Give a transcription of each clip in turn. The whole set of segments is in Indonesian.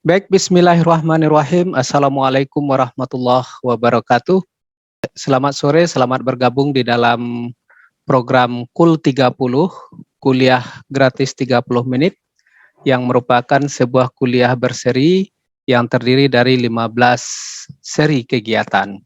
Baik, bismillahirrahmanirrahim. Assalamualaikum warahmatullahi wabarakatuh. Selamat sore, selamat bergabung di dalam program KUL 30, kuliah gratis 30 menit, yang merupakan sebuah kuliah berseri yang terdiri dari 15 seri kegiatan.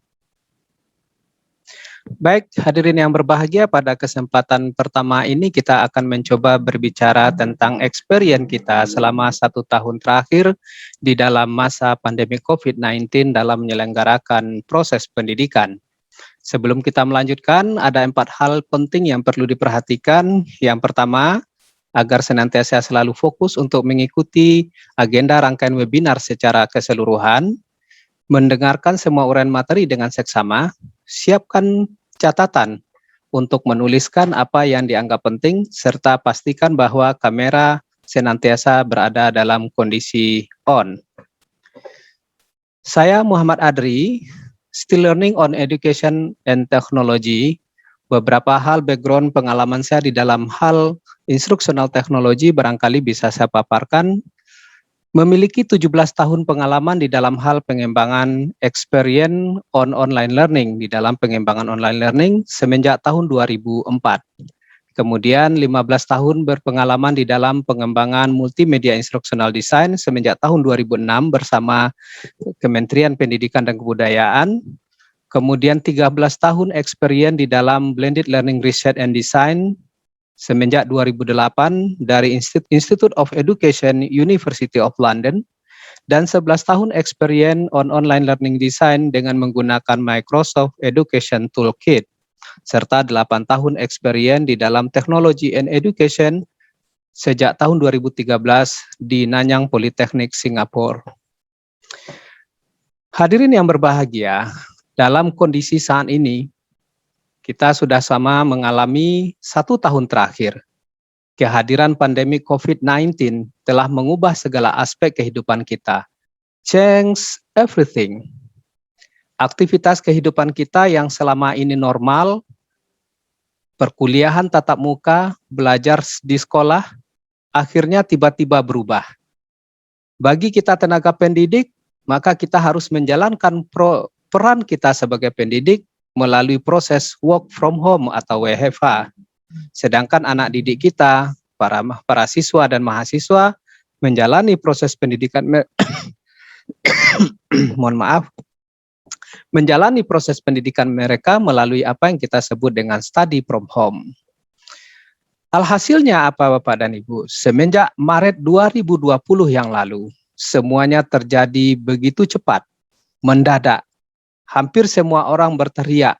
Baik, hadirin yang berbahagia, pada kesempatan pertama ini kita akan mencoba berbicara tentang experience kita selama 1 tahun terakhir di dalam masa pandemi COVID-19 dalam menyelenggarakan proses pendidikan. Sebelum kita melanjutkan, ada 4 hal penting yang perlu diperhatikan. Yang pertama, agar senantiasa selalu fokus untuk mengikuti agenda rangkaian webinar secara keseluruhan, mendengarkan semua uraian materi dengan seksama, siapkan catatan untuk menuliskan apa yang dianggap penting, serta pastikan bahwa kamera senantiasa berada dalam kondisi on. Saya Muhammad Adri, Still Learning on Education and Technology. Beberapa hal background pengalaman saya di dalam hal instructional technology barangkali bisa saya paparkan. Memiliki 17 tahun pengalaman di dalam hal pengembangan experience on online learning, di dalam pengembangan online learning semenjak tahun 2004. Kemudian 15 tahun berpengalaman di dalam pengembangan multimedia instructional design semenjak tahun 2006 bersama Kementerian Pendidikan dan Kebudayaan. Kemudian 13 tahun experience di dalam blended learning research and design semenjak 2008 dari Institute of Education, University of London, dan 11 tahun experience on online learning design dengan menggunakan Microsoft Education Toolkit, serta 8 tahun experience di dalam teknologi and education sejak tahun 2013 di Nanyang Polytechnic, Singapura. Hadirin yang berbahagia, dalam kondisi saat ini, kita sudah sama mengalami 1 tahun terakhir. Kehadiran pandemi COVID-19 telah mengubah segala aspek kehidupan kita. Change everything. Aktivitas kehidupan kita yang selama ini normal, perkuliahan tatap muka, belajar di sekolah, akhirnya tiba-tiba berubah. Bagi kita tenaga pendidik, maka kita harus menjalankan peran kita sebagai pendidik melalui proses work from home atau WFH. Sedangkan anak didik kita, para siswa dan mahasiswa, menjalani proses pendidikan menjalani proses pendidikan mereka melalui apa yang kita sebut dengan study from home. Alhasilnya apa Bapak dan Ibu? Semenjak Maret 2020 yang lalu, semuanya terjadi begitu cepat, mendadak. Hampir semua orang berteriak,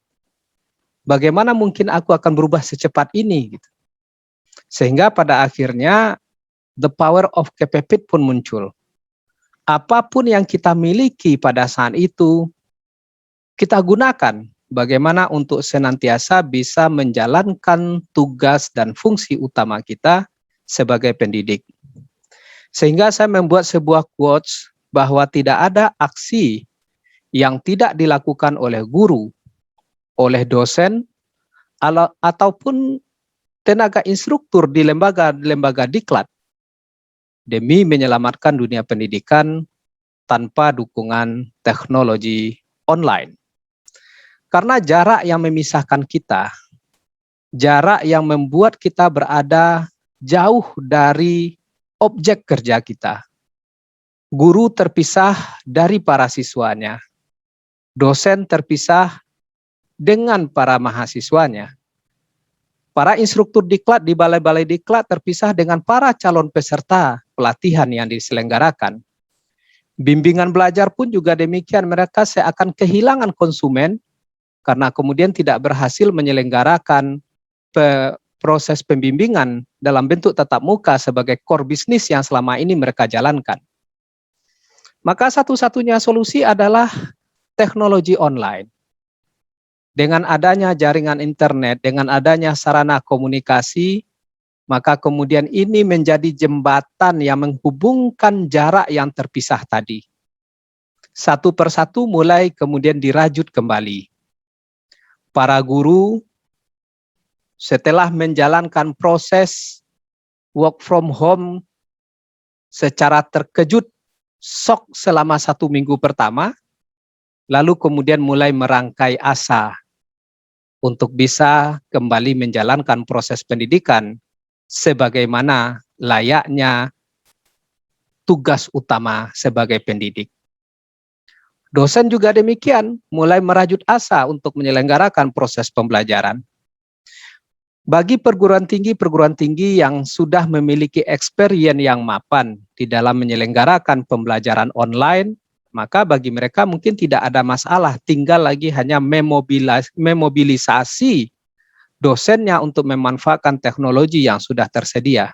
bagaimana mungkin aku akan berubah secepat ini? Sehingga pada akhirnya, the power of KPPIT pun muncul. Apapun yang kita miliki pada saat itu, kita gunakan bagaimana untuk senantiasa bisa menjalankan tugas dan fungsi utama kita sebagai pendidik. Sehingga saya membuat sebuah quotes bahwa tidak ada aksi yang tidak dilakukan oleh guru, oleh dosen, ataupun tenaga instruktur di lembaga diklat demi menyelamatkan dunia pendidikan tanpa dukungan teknologi online. Karena jarak yang memisahkan kita, jarak yang membuat kita berada jauh dari objek kerja kita. Guru terpisah dari para siswanya. Dosen terpisah dengan para mahasiswanya. Para instruktur diklat di balai-balai diklat terpisah dengan para calon peserta pelatihan yang diselenggarakan. Bimbingan belajar pun juga demikian, mereka seakan kehilangan konsumen karena kemudian tidak berhasil menyelenggarakan proses pembimbingan dalam bentuk tatap muka sebagai core bisnis yang selama ini mereka jalankan. Maka satu-satunya solusi adalah teknologi online. Dengan adanya jaringan internet, dengan adanya sarana komunikasi, maka kemudian ini menjadi jembatan yang menghubungkan jarak yang terpisah tadi. Satu persatu mulai kemudian dirajut kembali. Para guru setelah menjalankan proses work from home secara terkejut, shock selama 1 minggu pertama, lalu kemudian mulai merangkai asa untuk bisa kembali menjalankan proses pendidikan sebagaimana layaknya tugas utama sebagai pendidik. Dosen juga demikian, mulai merajut asa untuk menyelenggarakan proses pembelajaran. Bagi perguruan tinggi yang sudah memiliki experience yang mapan di dalam menyelenggarakan pembelajaran online, maka bagi mereka mungkin tidak ada masalah, tinggal lagi hanya memobilisasi dosennya untuk memanfaatkan teknologi yang sudah tersedia.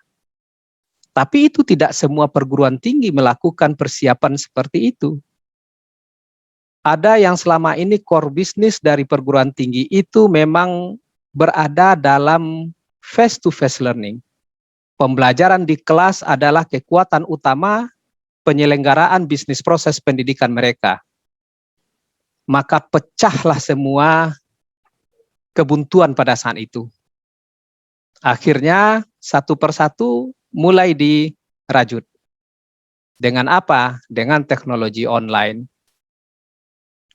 Tapi itu tidak semua perguruan tinggi melakukan persiapan seperti itu. Ada yang selama ini core bisnis dari perguruan tinggi itu memang berada dalam face-to-face learning. Pembelajaran di kelas adalah kekuatan utama penyelenggaraan bisnis proses pendidikan mereka. Maka pecahlah semua kebuntuan pada saat itu. Akhirnya satu persatu mulai dirajut. Dengan apa? Dengan teknologi online.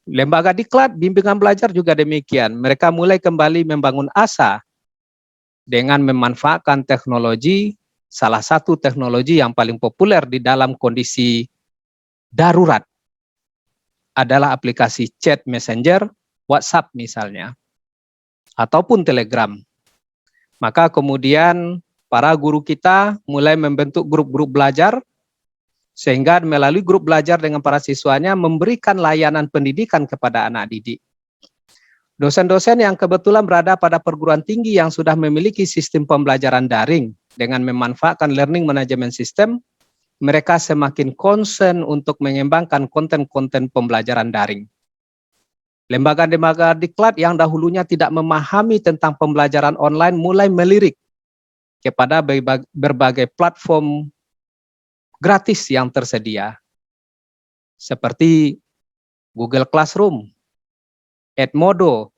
Lembaga diklat, bimbingan belajar juga demikian. Mereka mulai kembali membangun asa dengan memanfaatkan teknologi, salah satu teknologi yang paling populer di dalam kondisi darurat adalah aplikasi chat messenger, WhatsApp misalnya, ataupun Telegram. Maka kemudian para guru kita mulai membentuk grup-grup belajar, sehingga melalui grup belajar dengan para siswanya memberikan layanan pendidikan kepada anak didik. Dosen-dosen yang kebetulan berada pada perguruan tinggi yang sudah memiliki sistem pembelajaran daring dengan memanfaatkan learning management system, mereka semakin concern untuk mengembangkan konten-konten pembelajaran daring. Lembaga-lembaga diklat yang dahulunya tidak memahami tentang pembelajaran online mulai melirik kepada berbagai platform gratis yang tersedia, seperti Google Classroom, Edmodo,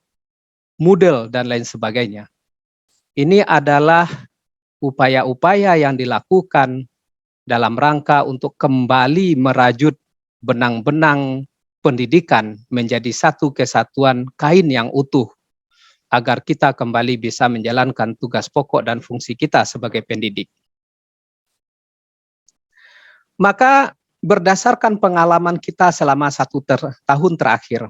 Moodle, dan lain sebagainya. Ini adalah upaya-upaya yang dilakukan dalam rangka untuk kembali merajut benang-benang pendidikan menjadi satu kesatuan kain yang utuh, agar kita kembali bisa menjalankan tugas pokok dan fungsi kita sebagai pendidik. Maka berdasarkan pengalaman kita selama 1 tahun terakhir,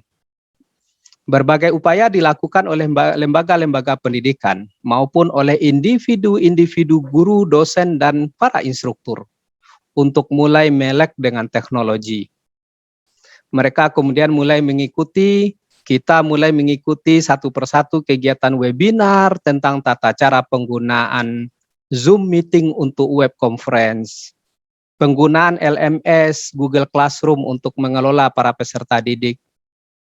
berbagai upaya dilakukan oleh lembaga-lembaga pendidikan maupun oleh individu-individu guru, dosen, dan para instruktur untuk mulai melek dengan teknologi. Mereka kemudian mulai mengikuti, kita mulai mengikuti satu persatu kegiatan webinar tentang tata cara penggunaan Zoom meeting untuk web conference, penggunaan LMS, Google Classroom untuk mengelola para peserta didik,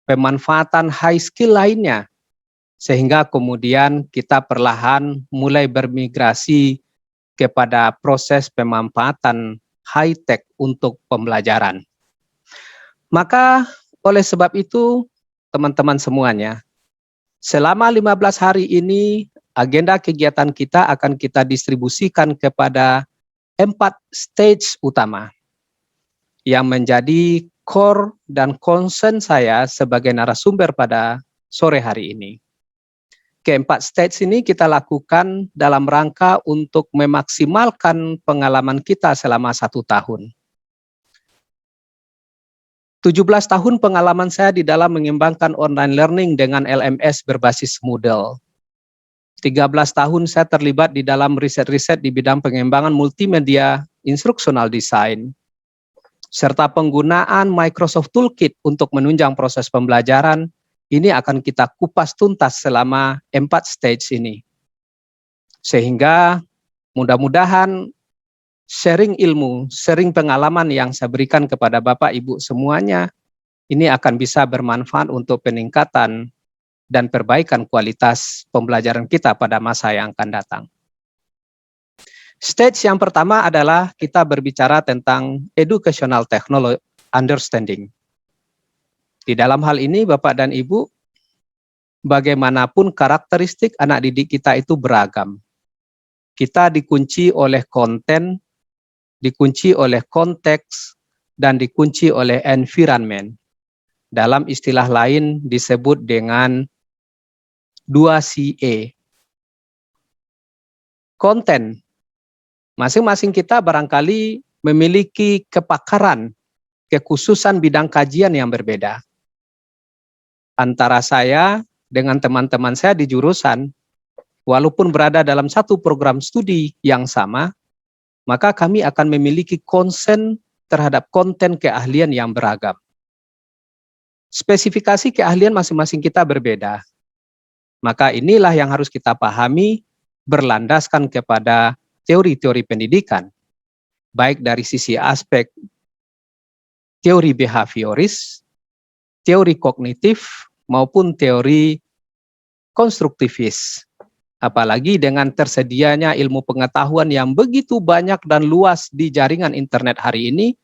pemanfaatan high skill lainnya, sehingga kemudian kita perlahan mulai bermigrasi kepada proses pemanfaatan high tech untuk pembelajaran. Maka oleh sebab itu, teman-teman semuanya, selama 15 hari ini, agenda kegiatan kita akan kita distribusikan kepada 4 stage utama yang menjadi core dan concern saya sebagai narasumber pada sore hari ini. Keempat stage ini kita lakukan dalam rangka untuk memaksimalkan pengalaman kita selama 1 tahun. 17 tahun pengalaman saya di dalam mengembangkan online learning dengan LMS berbasis Moodle. 13 tahun saya terlibat di dalam riset-riset di bidang pengembangan multimedia instructional design, serta penggunaan Microsoft Toolkit untuk menunjang proses pembelajaran. Ini akan kita kupas tuntas selama 4 stage ini. Sehingga mudah-mudahan sharing ilmu, sharing pengalaman yang saya berikan kepada Bapak Ibu semuanya, ini akan bisa bermanfaat untuk peningkatan dan perbaikan kualitas pembelajaran kita pada masa yang akan datang. Stage yang pertama adalah kita berbicara tentang educational technology understanding. Di dalam hal ini, Bapak dan Ibu, bagaimanapun karakteristik anak didik kita itu beragam. Kita dikunci oleh konten, dikunci oleh konteks, dan dikunci oleh environment. Dalam istilah lain disebut dengan 2CA. Konten. Masing-masing kita barangkali memiliki kepakaran, kekhususan bidang kajian yang berbeda. Antara saya dengan teman-teman saya di jurusan, walaupun berada dalam satu program studi yang sama, maka kami akan memiliki konsen terhadap konten keahlian yang beragam. Spesifikasi keahlian masing-masing kita berbeda. Maka inilah yang harus kita pahami berlandaskan kepada teori-teori pendidikan, baik dari sisi aspek teori behavioris, teori kognitif, maupun teori konstruktivis. Apalagi dengan tersedianya ilmu pengetahuan yang begitu banyak dan luas di jaringan internet hari ini,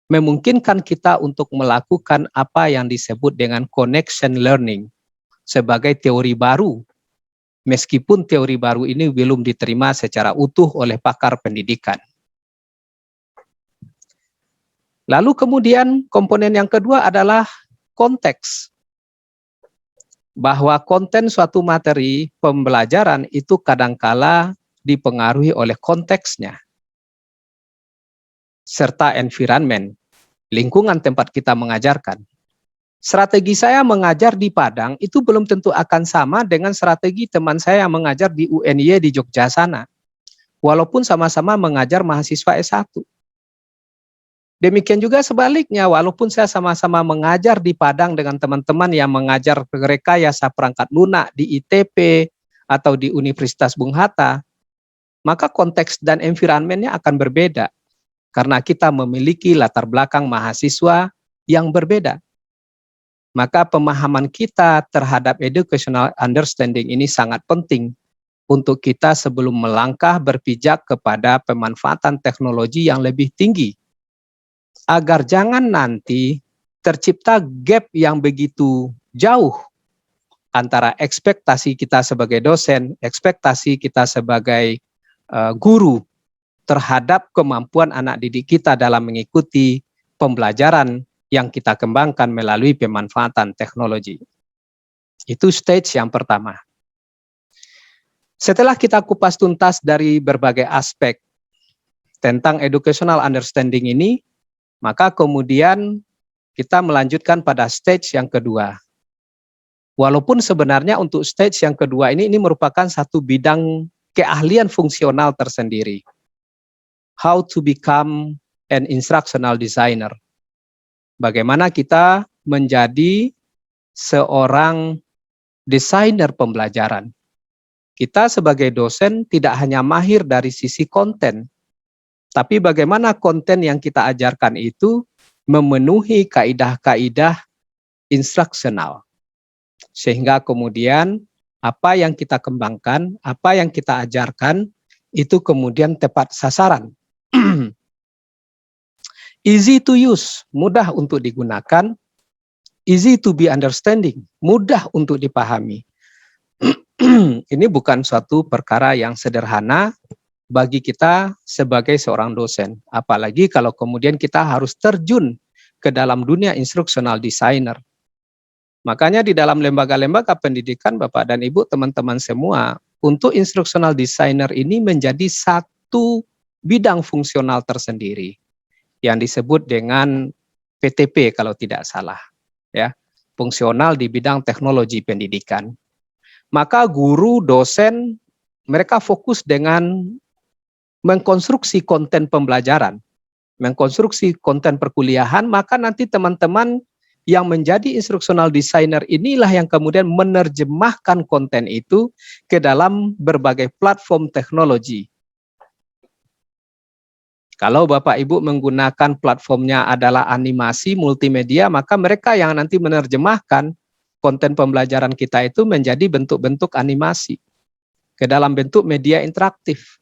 memungkinkan kita untuk melakukan apa yang disebut dengan connection learning sebagai teori baru, meskipun teori baru ini belum diterima secara utuh oleh pakar pendidikan. Lalu kemudian komponen yang kedua adalah konteks. Bahwa konten suatu materi pembelajaran itu kadangkala dipengaruhi oleh konteksnya, serta environment, lingkungan tempat kita mengajarkan. Strategi saya mengajar di Padang itu belum tentu akan sama dengan strategi teman saya yang mengajar di UNY di Jogja sana, walaupun sama-sama mengajar mahasiswa S1. Demikian juga sebaliknya, walaupun saya sama-sama mengajar di Padang dengan teman-teman yang mengajar rekayasa perangkat lunak di ITP atau di Universitas Bung Hatta, maka konteks dan environment-nya akan berbeda, karena kita memiliki latar belakang mahasiswa yang berbeda. Maka pemahaman kita terhadap educational understanding ini sangat penting untuk kita sebelum melangkah berpijak kepada pemanfaatan teknologi yang lebih tinggi, agar jangan nanti tercipta gap yang begitu jauh antara ekspektasi kita sebagai dosen, ekspektasi kita sebagai guru terhadap kemampuan anak didik kita dalam mengikuti pembelajaran yang kita kembangkan melalui pemanfaatan teknologi. Itu stage yang pertama. Setelah kita kupas tuntas dari berbagai aspek tentang educational understanding ini, maka kemudian kita melanjutkan pada stage yang kedua. Walaupun sebenarnya untuk stage yang kedua ini merupakan satu bidang keahlian fungsional tersendiri. How to become an instructional designer. Bagaimana kita menjadi seorang desainer pembelajaran. Kita sebagai dosen tidak hanya mahir dari sisi konten, tapi bagaimana konten yang kita ajarkan itu memenuhi kaidah-kaidah instruksional. Sehingga kemudian apa yang kita kembangkan, apa yang kita ajarkan, itu kemudian tepat sasaran. Easy to use, mudah untuk digunakan. Easy to be understanding, mudah untuk dipahami. Ini bukan suatu perkara yang sederhana bagi kita sebagai seorang dosen. Apalagi kalau kemudian kita harus terjun ke dalam dunia instructional designer. Makanya di dalam lembaga-lembaga pendidikan, Bapak dan Ibu, teman-teman semua, untuk instructional designer ini menjadi satu bidang fungsional tersendiri yang disebut dengan PTP kalau tidak salah, ya, fungsional di bidang teknologi pendidikan. Maka guru, dosen, mereka fokus dengan mengkonstruksi konten pembelajaran, mengkonstruksi konten perkuliahan, maka nanti teman-teman yang menjadi instructional designer inilah yang kemudian menerjemahkan konten itu ke dalam berbagai platform teknologi. Kalau Bapak Ibu menggunakan platformnya adalah animasi multimedia, maka mereka yang nanti menerjemahkan konten pembelajaran kita itu menjadi bentuk-bentuk animasi ke dalam bentuk media interaktif.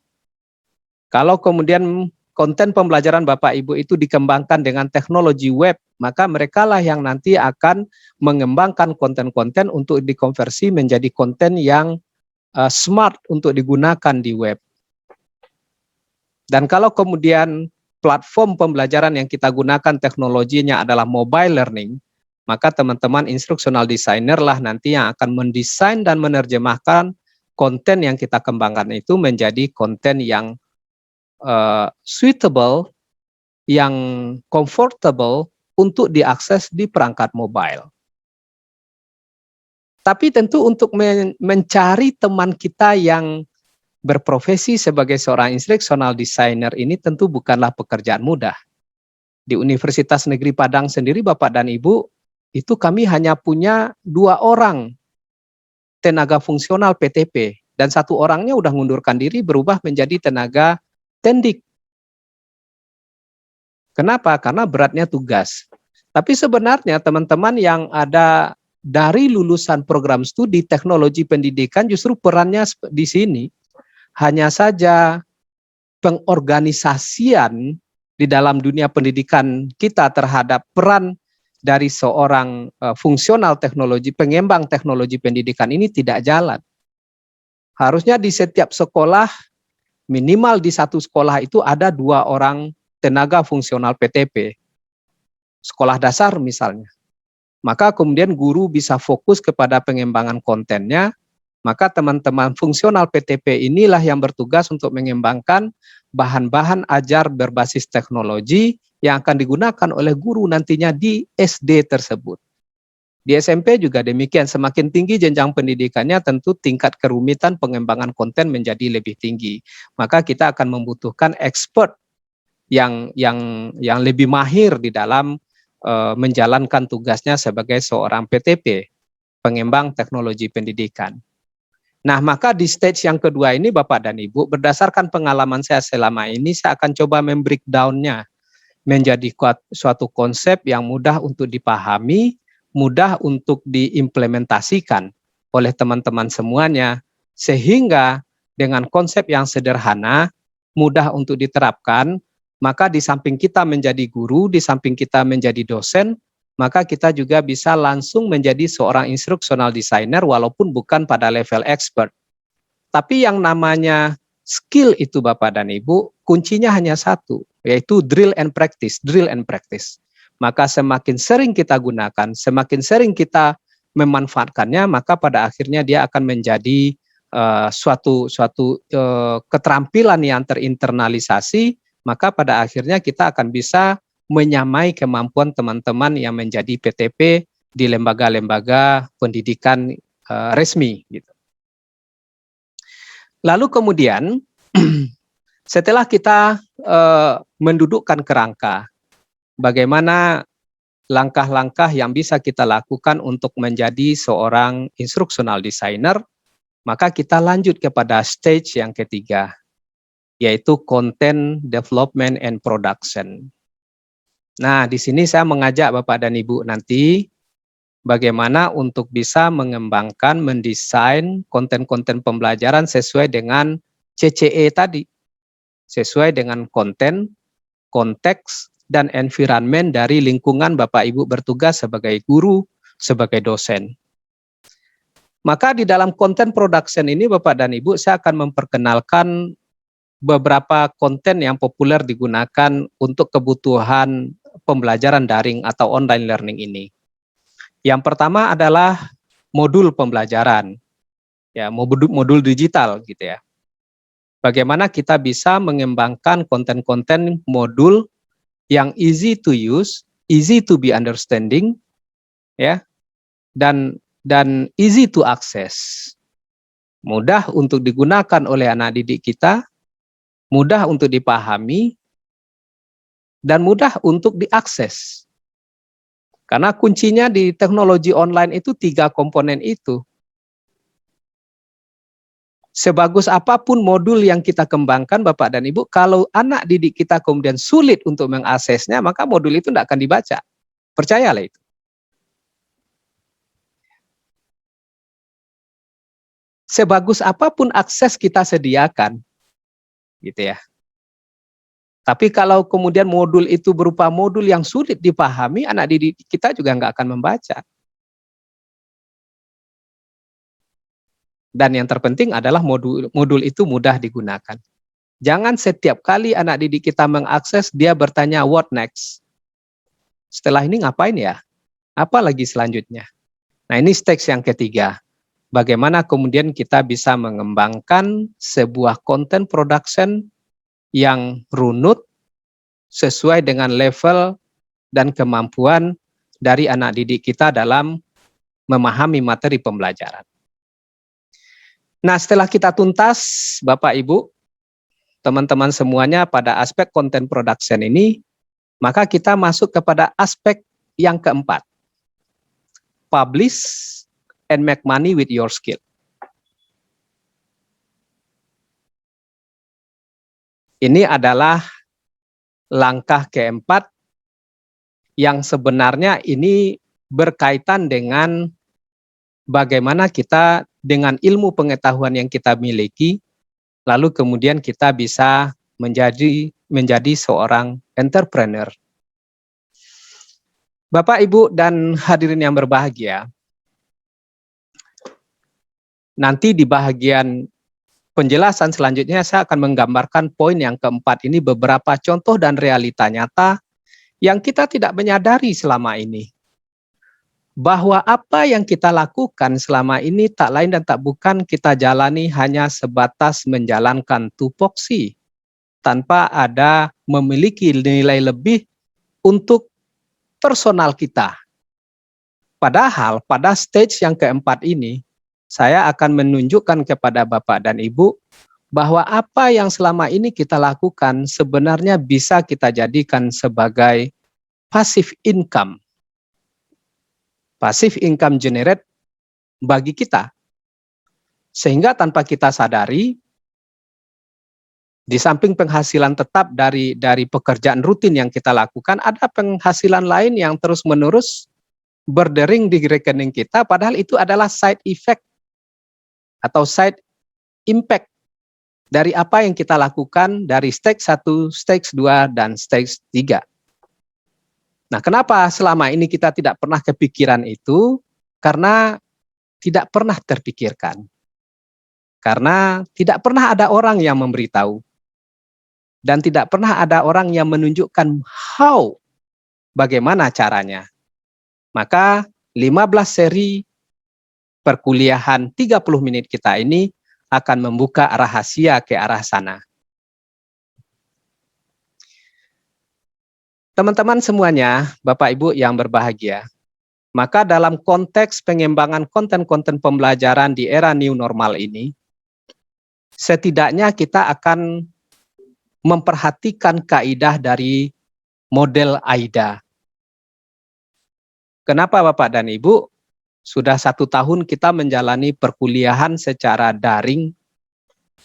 Kalau kemudian konten pembelajaran Bapak Ibu itu dikembangkan dengan teknologi web, maka merekalah yang nanti akan mengembangkan konten-konten untuk dikonversi menjadi konten yang smart untuk digunakan di web. Dan kalau kemudian platform pembelajaran yang kita gunakan teknologinya adalah mobile learning, maka teman-teman instructional designer lah nanti yang akan mendesain dan menerjemahkan konten yang kita kembangkan itu menjadi konten yang suitable, yang comfortable untuk diakses di perangkat mobile. Tapi tentu untuk mencari teman kita yang berprofesi sebagai seorang instructional designer ini tentu bukanlah pekerjaan mudah. Di Universitas Negeri Padang sendiri, Bapak dan Ibu, itu kami hanya punya 2 orang tenaga fungsional PTP, dan 1 orangnya udah mengundurkan diri berubah menjadi tenaga tendik. Kenapa? Karena beratnya tugas. Tapi sebenarnya teman-teman yang ada dari lulusan program studi teknologi pendidikan justru perannya di sini hanya saja pengorganisasian di dalam dunia pendidikan kita terhadap peran dari seorang fungsional teknologi, pengembang teknologi pendidikan ini tidak jalan. Harusnya di setiap sekolah, minimal di satu sekolah itu ada 2 orang tenaga fungsional PTP. Sekolah dasar misalnya. Maka kemudian guru bisa fokus kepada pengembangan kontennya, maka teman-teman fungsional PTP inilah yang bertugas untuk mengembangkan bahan-bahan ajar berbasis teknologi yang akan digunakan oleh guru nantinya di SD tersebut. Di SMP juga demikian, semakin tinggi jenjang pendidikannya tentu tingkat kerumitan pengembangan konten menjadi lebih tinggi. Maka kita akan membutuhkan expert yang lebih mahir di dalam menjalankan tugasnya sebagai seorang PTP, pengembang teknologi pendidikan. Nah, maka di stage yang kedua ini Bapak dan Ibu, berdasarkan pengalaman saya selama ini, saya akan coba membreakdown-nya menjadi suatu konsep yang mudah untuk dipahami, mudah untuk diimplementasikan oleh teman-teman semuanya, sehingga dengan konsep yang sederhana, mudah untuk diterapkan, maka di samping kita menjadi guru, di samping kita menjadi dosen, maka kita juga bisa langsung menjadi seorang instructional designer walaupun bukan pada level expert. Tapi yang namanya skill itu Bapak dan Ibu, kuncinya hanya satu, yaitu drill and practice, drill and practice. Maka semakin sering kita gunakan, semakin sering kita memanfaatkannya, maka pada akhirnya dia akan menjadi suatu keterampilan yang terinternalisasi, maka pada akhirnya kita akan bisa menyamai kemampuan teman-teman yang menjadi PTP di lembaga-lembaga pendidikan resmi gitu. Lalu kemudian setelah kita mendudukkan kerangka, bagaimana langkah-langkah yang bisa kita lakukan untuk menjadi seorang instructional designer, maka kita lanjut kepada stage yang ketiga, yaitu content development and production. Nah, di sini saya mengajak Bapak dan Ibu nanti bagaimana untuk bisa mengembangkan, mendesain konten-konten pembelajaran sesuai dengan CCE tadi. Sesuai dengan konten, konteks, dan environment dari lingkungan Bapak Ibu bertugas sebagai guru, sebagai dosen. Maka di dalam content production ini Bapak dan Ibu, saya akan memperkenalkan beberapa konten yang populer digunakan untuk kebutuhan pembelajaran daring atau online learning ini. Yang pertama adalah modul pembelajaran, ya modul digital gitu ya. Bagaimana kita bisa mengembangkan konten-konten modul yang easy to use, easy to be understanding, ya, dan easy to access, mudah untuk digunakan oleh anak didik kita, mudah untuk dipahami, dan mudah untuk diakses. Karena kuncinya di teknologi online itu 3 komponen itu. Sebagus apapun modul yang kita kembangkan Bapak dan Ibu, kalau anak didik kita kemudian sulit untuk mengaksesnya, maka modul itu tidak akan dibaca. Percayalah itu. Sebagus apapun akses kita sediakan, gitu ya. Tapi kalau kemudian modul itu berupa modul yang sulit dipahami, anak didik kita juga nggak akan membaca. Dan yang terpenting adalah modul itu mudah digunakan. Jangan setiap kali anak didik kita mengakses, dia bertanya, what next? Setelah ini ngapain ya? Apa lagi selanjutnya? Nah, ini stage yang ketiga. Bagaimana kemudian kita bisa mengembangkan sebuah content production yang runut sesuai dengan level dan kemampuan dari anak didik kita dalam memahami materi pembelajaran. Nah, setelah kita tuntas, Bapak Ibu, teman-teman semuanya pada aspek content production ini, maka kita masuk kepada aspek yang keempat. Publish and make money with your skill. Ini adalah langkah keempat yang sebenarnya ini berkaitan dengan bagaimana kita dengan ilmu pengetahuan yang kita miliki, lalu kemudian kita bisa menjadi seorang entrepreneur. Bapak, Ibu, dan hadirin yang berbahagia, nanti di bagian penjelasan selanjutnya saya akan menggambarkan poin yang keempat ini, beberapa contoh dan realita nyata yang kita tidak menyadari selama ini. Bahwa apa yang kita lakukan selama ini tak lain dan tak bukan kita jalani hanya sebatas menjalankan tupoksi, tanpa ada memiliki nilai lebih untuk personal kita. Padahal pada stage yang keempat ini, saya akan menunjukkan kepada Bapak dan Ibu bahwa apa yang selama ini kita lakukan sebenarnya bisa kita jadikan sebagai passive income. Passive income generate bagi kita. Sehingga tanpa kita sadari, di samping penghasilan tetap dari pekerjaan rutin yang kita lakukan, ada penghasilan lain yang terus-menerus berdering di rekening kita, padahal itu adalah side effect atau side impact dari apa yang kita lakukan dari stage 1, stage 2, dan stage 3. Nah, kenapa selama ini kita tidak pernah kepikiran itu? Karena tidak pernah terpikirkan. Karena tidak pernah ada orang yang memberitahu. Dan tidak pernah ada orang yang menunjukkan bagaimana caranya. Maka 15 seri perkuliahan 30 menit kita ini akan membuka rahasia ke arah sana. Teman-teman semuanya, Bapak Ibu yang berbahagia, maka dalam konteks pengembangan konten-konten pembelajaran di era new normal ini, setidaknya kita akan memperhatikan kaidah dari model AIDA. Kenapa Bapak dan Ibu? Sudah 1 tahun kita menjalani perkuliahan secara daring,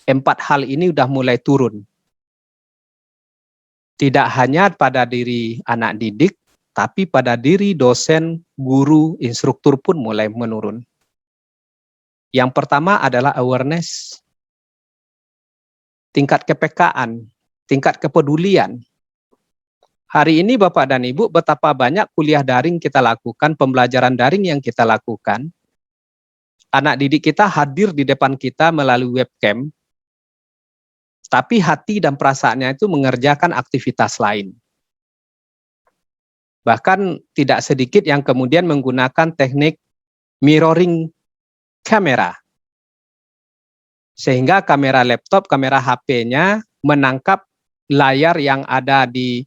4 hal ini sudah mulai turun. Tidak hanya pada diri anak didik, tapi pada diri dosen, guru, instruktur pun mulai menurun. Yang pertama adalah awareness, tingkat kepekaan, tingkat kepedulian. Hari ini Bapak dan Ibu, betapa banyak kuliah daring kita lakukan, pembelajaran daring yang kita lakukan. Anak didik kita hadir di depan kita melalui webcam, tapi hati dan perasaannya itu mengerjakan aktivitas lain. Bahkan tidak sedikit yang kemudian menggunakan teknik mirroring kamera. Sehingga kamera laptop, kamera HP-nya menangkap layar yang ada di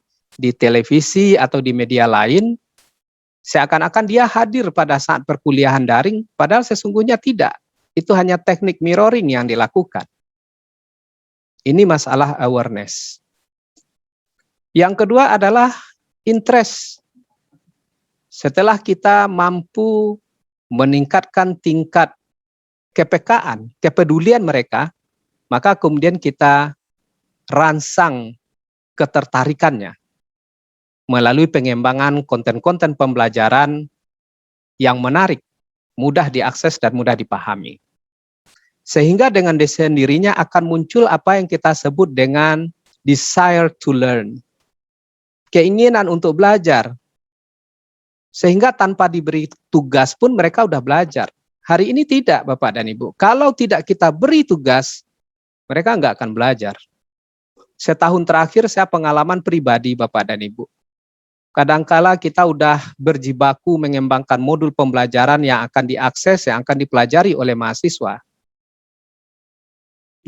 televisi atau di media lain, seakan-akan dia hadir pada saat perkuliahan daring, padahal sesungguhnya tidak. Itu hanya teknik mirroring yang dilakukan. Ini masalah awareness. Yang kedua adalah interest. Setelah kita mampu meningkatkan tingkat kepekaan, kepedulian mereka, maka kemudian kita rangsang ketertarikannya melalui pengembangan konten-konten pembelajaran yang menarik, mudah diakses dan mudah dipahami. Sehingga dengan sendirinya akan muncul apa yang kita sebut dengan desire to learn, keinginan untuk belajar. Sehingga tanpa diberi tugas pun mereka udah belajar. Hari ini tidak, Bapak dan Ibu. Kalau tidak kita beri tugas, mereka nggak akan belajar. Setahun terakhir saya pengalaman pribadi, Bapak dan Ibu. Kadangkala kita udah berjibaku mengembangkan modul pembelajaran yang akan diakses, yang akan dipelajari oleh mahasiswa.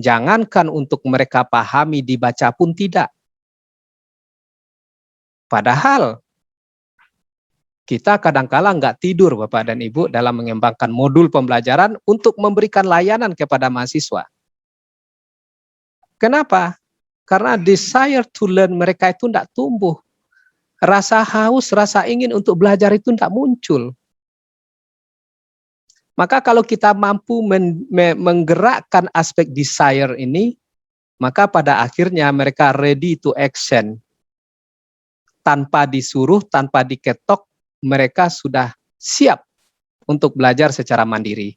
Jangankan untuk mereka pahami, dibaca pun tidak. Padahal kita kadangkala nggak tidur, Bapak dan Ibu, dalam mengembangkan modul pembelajaran untuk memberikan layanan kepada mahasiswa. Kenapa? Karena desire to learn mereka itu tidak tumbuh. Rasa haus, rasa ingin untuk belajar itu tidak muncul. Maka kalau kita mampu menggerakkan aspek desire ini, maka pada akhirnya mereka ready to action. Tanpa disuruh, tanpa diketok, mereka sudah siap untuk belajar secara mandiri.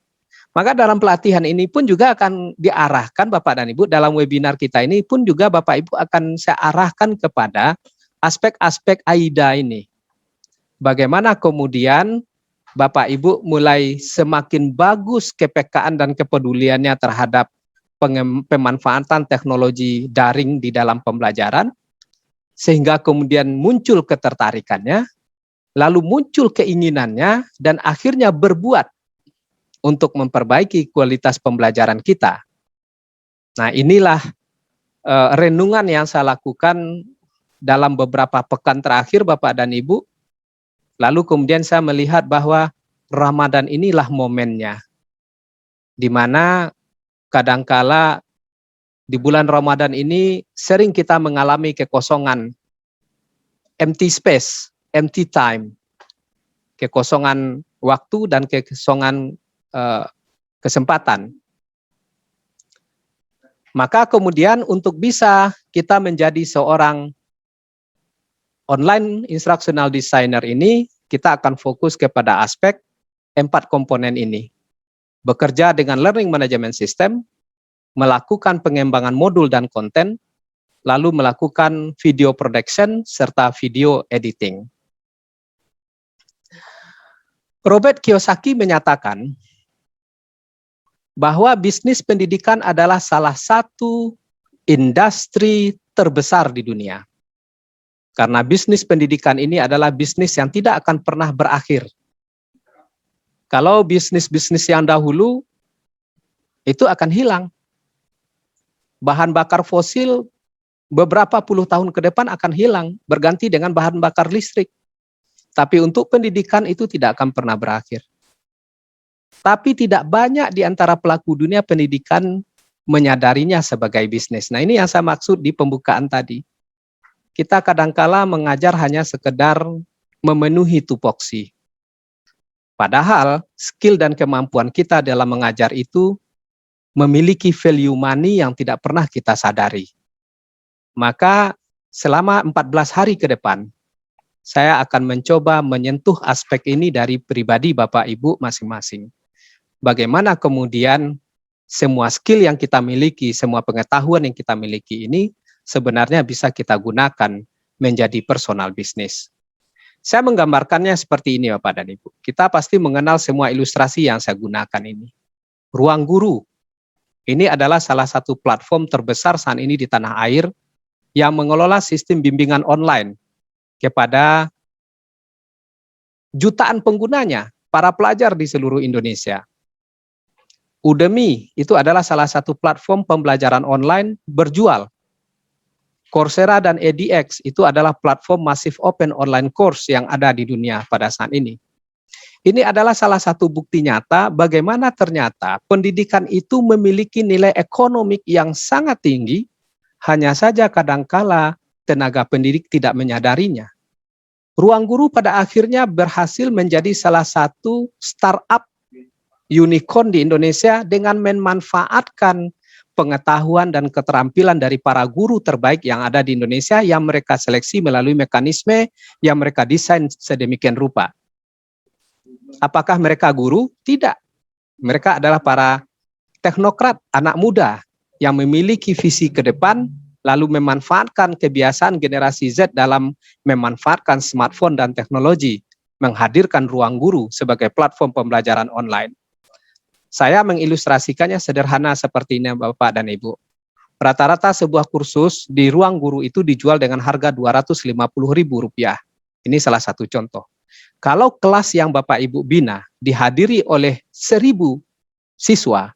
Maka dalam pelatihan ini pun juga akan diarahkan Bapak dan Ibu, dalam webinar kita ini pun juga Bapak Ibu akan saya arahkan kepada aspek-aspek AIDA ini. Bagaimana kemudian Bapak Ibu mulai semakin bagus kepekaan dan kepeduliannya terhadap pemanfaatan teknologi daring di dalam pembelajaran, sehingga kemudian muncul ketertarikannya, lalu muncul keinginannya, dan akhirnya berbuat untuk memperbaiki kualitas pembelajaran kita. Nah, inilah renungan yang saya lakukan dalam beberapa pekan terakhir, Bapak dan Ibu. Lalu kemudian saya melihat bahwa Ramadan inilah momennya, di mana kadangkala di bulan Ramadan ini sering kita mengalami kekosongan, empty space, empty time, kekosongan waktu dan kekosongan kesempatan. Maka kemudian untuk bisa kita menjadi seorang online instructional designer ini, kita akan fokus kepada aspek 4 komponen ini. Bekerja dengan learning management system, melakukan pengembangan modul dan konten, lalu melakukan video production serta video editing. Robert Kiyosaki menyatakan bahwa bisnis pendidikan adalah salah satu industri terbesar di dunia. Karena bisnis pendidikan ini adalah bisnis yang tidak akan pernah berakhir. Kalau bisnis-bisnis yang dahulu, itu akan hilang. Bahan bakar fosil beberapa puluh tahun ke depan akan hilang, berganti dengan bahan bakar listrik. Tapi untuk pendidikan itu tidak akan pernah berakhir. Tapi tidak banyak di antara pelaku dunia pendidikan menyadarinya sebagai bisnis. Nah, ini yang saya maksud di pembukaan tadi. Kita kadangkala mengajar hanya sekedar memenuhi tupoksi. Padahal skill dan kemampuan kita dalam mengajar itu memiliki value money yang tidak pernah kita sadari. Maka selama 14 hari ke depan, saya akan mencoba menyentuh aspek ini dari pribadi Bapak Ibu masing-masing. Bagaimana kemudian semua skill yang kita miliki, semua pengetahuan yang kita miliki ini sebenarnya bisa kita gunakan menjadi personal bisnis. Saya menggambarkannya seperti ini Bapak dan Ibu. Kita pasti mengenal semua ilustrasi yang saya gunakan ini. Ruang Guru. Ini adalah salah satu platform terbesar saat ini di tanah air yang mengelola sistem bimbingan online kepada jutaan penggunanya, para pelajar di seluruh Indonesia. Udemy itu adalah salah satu platform pembelajaran online berjual. Coursera dan edX itu adalah platform massive open online course yang ada di dunia pada saat ini. Ini adalah salah satu bukti nyata bagaimana ternyata pendidikan itu memiliki nilai ekonomik yang sangat tinggi, hanya saja kadangkala tenaga pendidik tidak menyadarinya. Ruang Guru pada akhirnya berhasil menjadi salah satu startup unicorn di Indonesia dengan memanfaatkan pengetahuan dan keterampilan dari para guru terbaik yang ada di Indonesia yang mereka seleksi melalui mekanisme yang mereka desain sedemikian rupa. Apakah mereka guru? Tidak. Mereka adalah para teknokrat, anak muda yang memiliki visi ke depan lalu memanfaatkan kebiasaan generasi Z dalam memanfaatkan smartphone dan teknologi, menghadirkan ruang guru sebagai platform pembelajaran online. Saya mengilustrasikannya sederhana seperti ini Bapak dan Ibu. Rata-rata sebuah kursus di ruang guru itu dijual dengan harga Rp250.000. Ini salah satu contoh. Kalau kelas yang Bapak Ibu bina dihadiri oleh 1.000 siswa,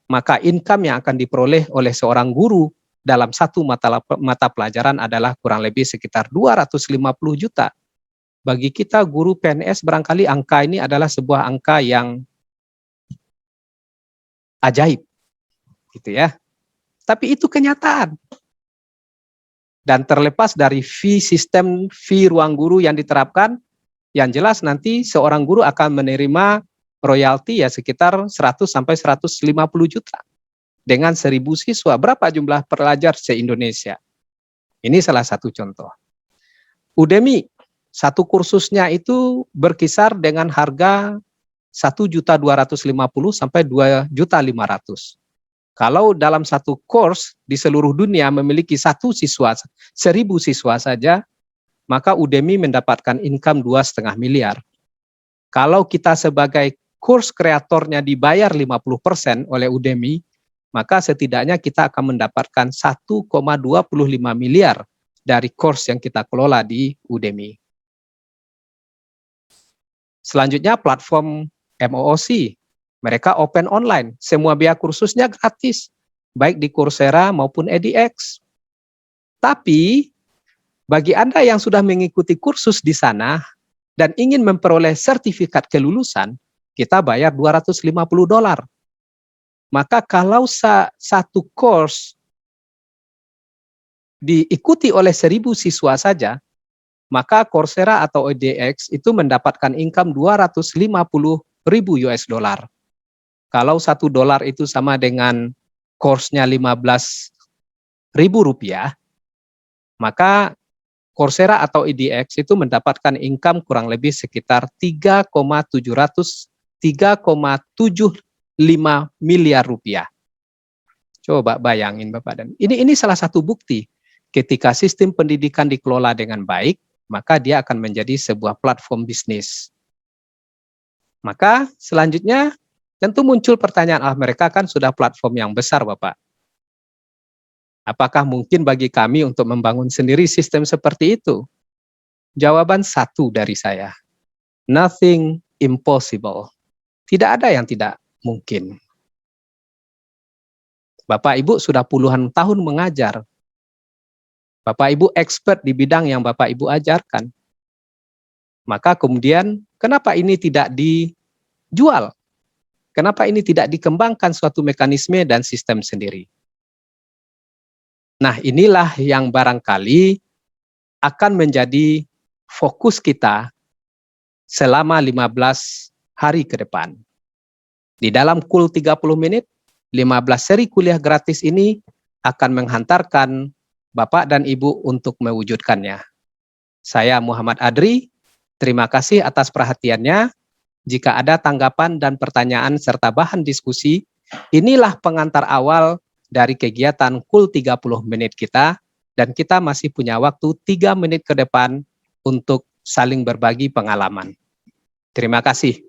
maka income yang akan diperoleh oleh seorang guru dalam satu mata pelajaran adalah kurang lebih sekitar 250 juta. Bagi kita guru PNS barangkali angka ini adalah sebuah angka yang ajaib, gitu ya. Tapi itu kenyataan. Dan terlepas dari sistem fee ruang guru yang diterapkan, yang jelas nanti seorang guru akan menerima royalti ya sekitar 100 sampai 150 juta. Dengan 1.000 siswa, berapa jumlah pelajar se-Indonesia? Ini salah satu contoh. Udemy, satu kursusnya itu berkisar dengan harga 1.250.000 sampai 2.500.000. Kalau dalam satu course di seluruh dunia memiliki 1 siswa, 1.000 siswa saja, maka Udemy mendapatkan income 2,5 miliar. Kalau kita sebagai course kreatornya dibayar 50% oleh Udemy, maka setidaknya kita akan mendapatkan 1,25 miliar dari course yang kita kelola di Udemy. Selanjutnya platform MOOC. Mereka open online, semua biaya kursusnya gratis, baik di Coursera maupun edX. Tapi, bagi Anda yang sudah mengikuti kursus di sana, dan ingin memperoleh sertifikat kelulusan, kita bayar $250. Maka kalau satu course diikuti oleh 1.000 siswa saja, maka Coursera atau edX itu mendapatkan income $250.000. Kalau $1 itu sama dengan course-nya Rp15.000, maka Coursera atau edX itu mendapatkan income kurang lebih sekitar 3,75 miliar rupiah. Coba bayangin Bapak dan ini salah satu bukti ketika sistem pendidikan dikelola dengan baik, maka dia akan menjadi sebuah platform bisnis. Maka selanjutnya tentu muncul pertanyaan, mereka kan sudah platform yang besar Bapak. Apakah mungkin bagi kami untuk membangun sendiri sistem seperti itu? Jawaban satu dari saya, nothing impossible. Tidak ada yang tidak mungkin. Bapak Ibu sudah puluhan tahun mengajar. Bapak Ibu expert di bidang yang Bapak Ibu ajarkan. Maka kemudian kenapa ini tidak dijual? Kenapa ini tidak dikembangkan suatu mekanisme dan sistem sendiri? Nah, inilah yang barangkali akan menjadi fokus kita selama 15 hari ke depan. Di dalam Cool 30 menit, 15 seri kuliah gratis ini akan menghantarkan Bapak dan Ibu untuk mewujudkannya. Saya Muhammad Adri, terima kasih atas perhatiannya. Jika ada tanggapan dan pertanyaan serta bahan diskusi, inilah pengantar awal dari kegiatan Cool 30 menit kita, dan kita masih punya waktu 3 menit ke depan untuk saling berbagi pengalaman. Terima kasih.